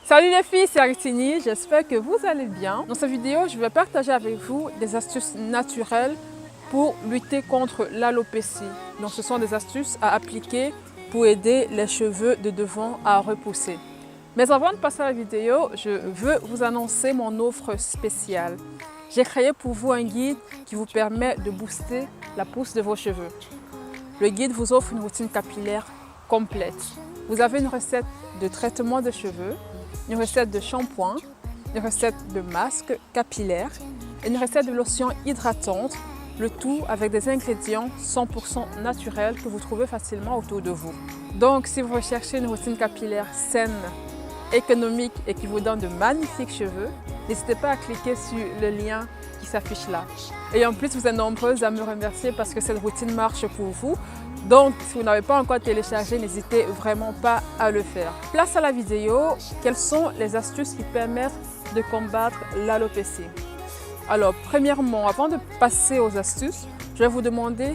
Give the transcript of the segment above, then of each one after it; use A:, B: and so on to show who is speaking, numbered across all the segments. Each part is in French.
A: Salut les filles, c'est Aritini, j'espère que vous allez bien. Dans cette vidéo, je vais partager avec vous des astuces naturelles pour lutter contre l'alopécie. Donc ce sont des astuces à appliquer pour aider les cheveux de devant à repousser. Mais avant de passer à la vidéo, je veux vous annoncer mon offre spéciale. J'ai créé pour vous un guide qui vous permet de booster la pousse de vos cheveux. Le guide vous offre une routine capillaire complète. Vous avez une recette de traitement de cheveux, une recette de shampoing, une recette de masque capillaire et une recette de lotion hydratante, le tout avec des ingrédients 100% naturels que vous trouvez facilement autour de vous. Donc, si vous recherchez une routine capillaire saine, économique et qui vous donne de magnifiques cheveux, n'hésitez pas à cliquer sur le lien qui s'affiche là. Et en plus, vous êtes nombreuses à me remercier parce que cette routine marche pour vous. Donc, si vous n'avez pas encore téléchargé, n'hésitez vraiment pas à le faire. Place à la vidéo, quelles sont les astuces qui permettent de combattre l'alopécie? Alors, premièrement, avant de passer aux astuces, je vais vous demander,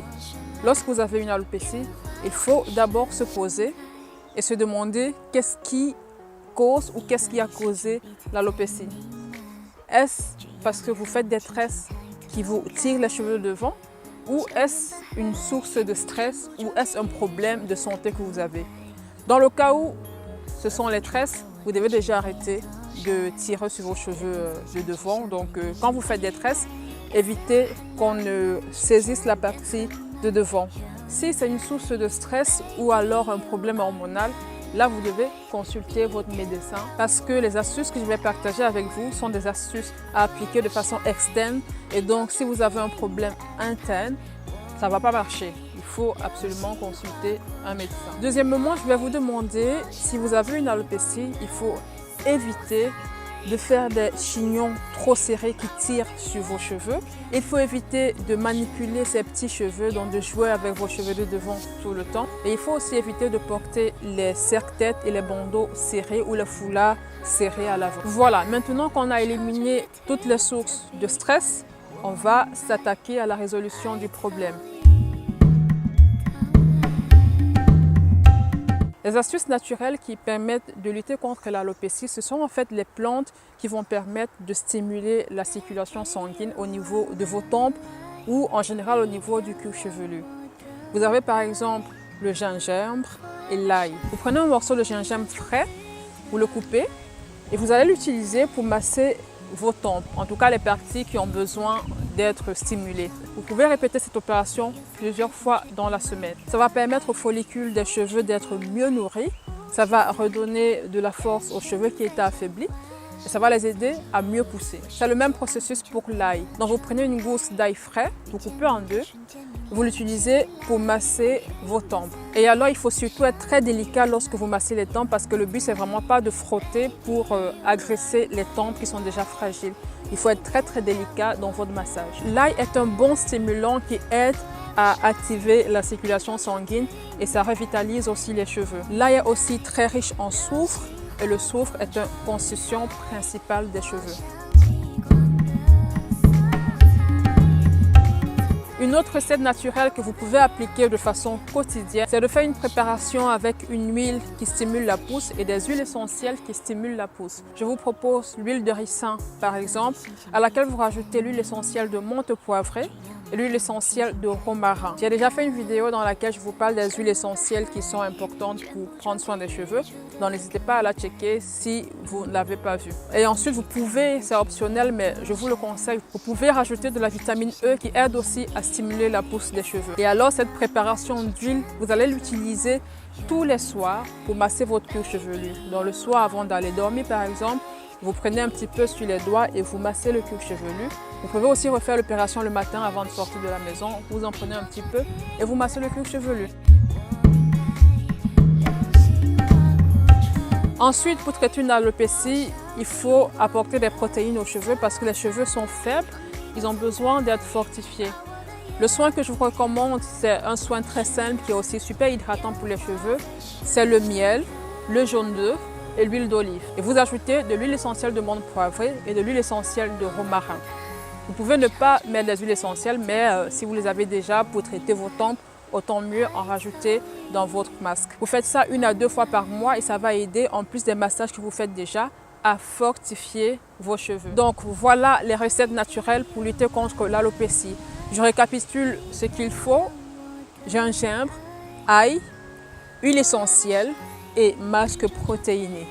A: lorsque vous avez une alopécie, il faut d'abord se poser et se demander qu'est-ce qui cause ou qu'est-ce qui a causé l'alopécie. Est-ce parce que vous faites des tresses qui vous tirent les cheveux devant? Ou est-ce une source de stress ou est-ce un problème de santé que vous avez? Dans le cas où ce sont les tresses, vous devez déjà arrêter de tirer sur vos cheveux de devant. Donc quand vous faites des tresses, évitez qu'on ne saisisse la partie de devant. Si c'est une source de stress ou alors un problème hormonal, là, vous devez consulter votre médecin parce que les astuces que je vais partager avec vous sont des astuces à appliquer de façon externe. Et donc, si vous avez un problème interne, ça ne va pas marcher. Il faut absolument consulter un médecin. Deuxièmement, je vais vous demander, si vous avez une alopécie, il faut éviter de faire des chignons trop serrés qui tirent sur vos cheveux. Il faut éviter de manipuler ces petits cheveux, donc de jouer avec vos cheveux de devant tout le temps. Et il faut aussi éviter de porter les serre-têtes et les bandeaux serrés ou les foulards serrés à l'avant. Voilà, maintenant qu'on a éliminé toutes les sources de stress, on va s'attaquer à la résolution du problème. Les astuces naturelles qui permettent de lutter contre l'alopécie, ce sont en fait les plantes qui vont permettre de stimuler la circulation sanguine au niveau de vos tempes ou en général au niveau du cuir chevelu. Vous avez par exemple le gingembre et l'ail. Vous prenez un morceau de gingembre frais, vous le coupez et vous allez l'utiliser pour masser vos tempes, en tout cas les parties qui ont besoin d'être stimulées. Vous pouvez répéter cette opération plusieurs fois dans la semaine. Ça va permettre aux follicules des cheveux d'être mieux nourris, ça va redonner de la force aux cheveux qui étaient affaiblis et ça va les aider à mieux pousser. C'est le même processus pour l'ail. Donc vous prenez une gousse d'ail frais, vous coupez en deux, vous l'utilisez pour masser vos tempes. Et alors il faut surtout être très délicat lorsque vous massez les tempes parce que le but c'est vraiment pas de frotter pour agresser les tempes qui sont déjà fragiles. Il faut être très délicat dans votre massage. L'ail est un bon stimulant qui aide à activer la circulation sanguine et ça revitalise aussi les cheveux. L'ail est aussi très riche en soufre et le soufre est une constitution principale des cheveux. Une autre recette naturelle que vous pouvez appliquer de façon quotidienne, c'est de faire une préparation avec une huile qui stimule la pousse et des huiles essentielles qui stimulent la pousse. Je vous propose l'huile de ricin, par exemple, à laquelle vous rajoutez l'huile essentielle de menthe poivrée et l'huile essentielle de romarin. J'ai déjà fait une vidéo dans laquelle je vous parle des huiles essentielles qui sont importantes pour prendre soin des cheveux. Donc n'hésitez pas à la checker si vous ne l'avez pas vue. Et ensuite, vous pouvez, c'est optionnel, mais je vous le conseille, vous pouvez rajouter de la vitamine E qui aide aussi à stimuler la pousse des cheveux. Et alors, cette préparation d'huile, vous allez l'utiliser tous les soirs pour masser votre cuir chevelu. Donc le soir, avant d'aller dormir, par exemple, vous prenez un petit peu sur les doigts et vous massez le cuir chevelu. Vous pouvez aussi refaire l'opération le matin avant de sortir de la maison. Vous en prenez un petit peu et vous massez le cuir chevelu. Ensuite, pour traiter une alopécie, il faut apporter des protéines aux cheveux parce que les cheveux sont faibles. Ils ont besoin d'être fortifiés. Le soin que je vous recommande, c'est un soin très simple qui est aussi super hydratant pour les cheveux. C'est le miel, le jaune d'œuf et l'huile d'olive. Et vous ajoutez de l'huile essentielle de menthe poivrée et de l'huile essentielle de romarin. Vous pouvez ne pas mettre des huiles essentielles, mais si vous les avez déjà pour traiter vos tempes, autant mieux en rajouter dans votre masque. Vous faites ça 1 à 2 fois par mois et ça va aider, en plus des massages que vous faites déjà, à fortifier vos cheveux. Donc voilà les recettes naturelles pour lutter contre l'alopécie. Je récapitule ce qu'il faut: gingembre, ail, huile essentielle et masque protéiné.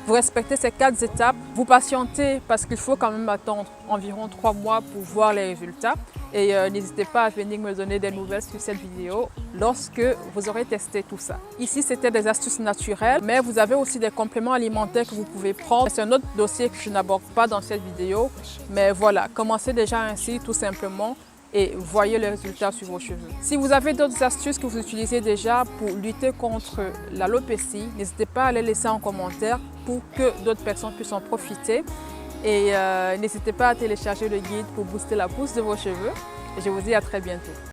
A: Vous respectez ces 4 étapes, vous patientez parce qu'il faut quand même attendre environ 3 mois pour voir les résultats. Et n'hésitez pas à venir me donner des nouvelles sur cette vidéo lorsque vous aurez testé tout ça. Ici, c'était des astuces naturelles, mais vous avez aussi des compléments alimentaires que vous pouvez prendre. C'est un autre dossier que je n'aborde pas dans cette vidéo, mais voilà, commencez déjà ainsi tout simplement et voyez les résultats sur vos cheveux. Si vous avez d'autres astuces que vous utilisez déjà pour lutter contre l'alopécie, n'hésitez pas à les laisser en commentaire pour que d'autres personnes puissent en profiter. Et n'hésitez pas à télécharger le guide pour booster la pousse de vos cheveux. Et je vous dis à très bientôt.